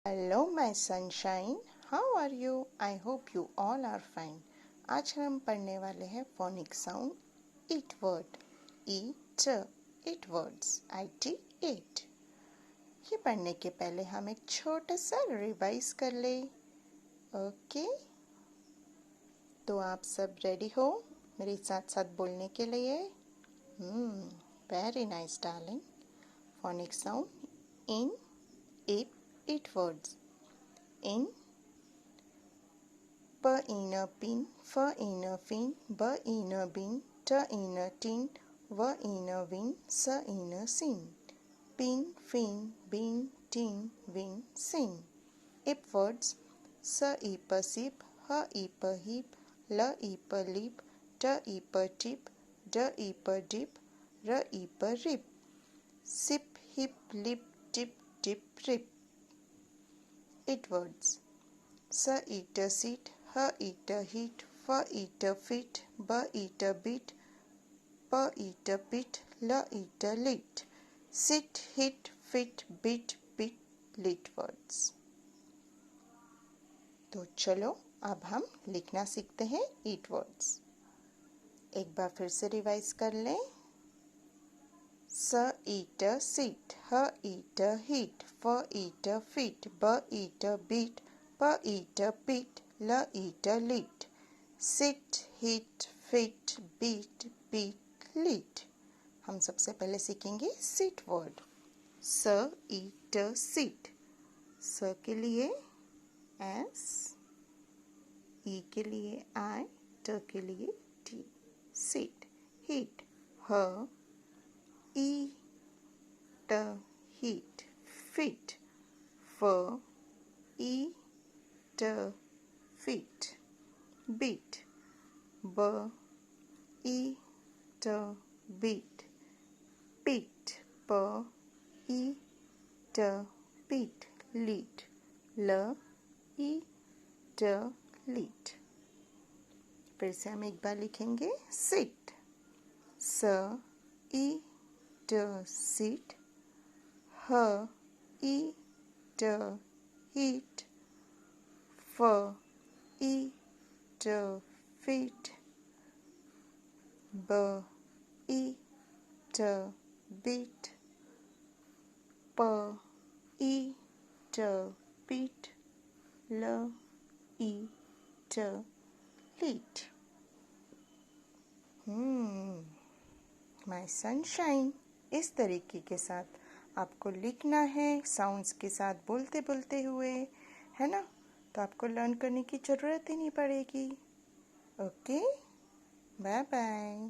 Hello my sunshine, how are you? I hope you all are fine. आज हम पढ़ने वाले हैं phonic sound eat word eat eat words it eat। ये पढ़ने के पहले हम एक छोटा सा रिवाइज कर ले। ओके, तो आप सब रेडी हो मेरे साथ साथ बोलने के लिए? Very nice darling. phonic sound in eat words in p in a pin, f in a fin, b in a bin, t in a tin, v in a win, s in a sin. Pin, fin, bin, tin, win, sin. Ip words s ip sip, h ip heap, l ip lip, t ip tip, d ip dip, r ip rip. Sip, hip, lip, tip, dip, rip. It words s eat a seat, h eat a heat, f eat a fit, b eat a bit, p eat a pit, l eat a lit. Sit, hit, fit, bit, bit, lit words। तो चलो अब हम लिखना सीखते हैं ईट words. एक बार फिर से रिवाइज कर लें। S eat a seat, H eat a heat, F eat a fit, B eat a beat, P eat a pit, L eat a lit. Sit, hit, fit, beat, beat, lit। हम सबसे पहले सीखेंगे sit word. S eat a seat, S के लिए S, E के लिए I, T के लिए T। Sit, hit, H eat heat, fit, f eat fit, beat, b eat beat, pit, p eat pit, lit, l eat lit। फिर से हम एक बार लिखेंगे sit, s eat sit, h eat heat, f eat fit, b eat beat, p eat pit, l eat lit। My sunshine. इस तरीके के साथ आपको लिखना है, साउंड्स के साथ बोलते बोलते हुए, है ना? तो आपको लर्न करने की ज़रूरत ही नहीं पड़ेगी। Okay, bye bye.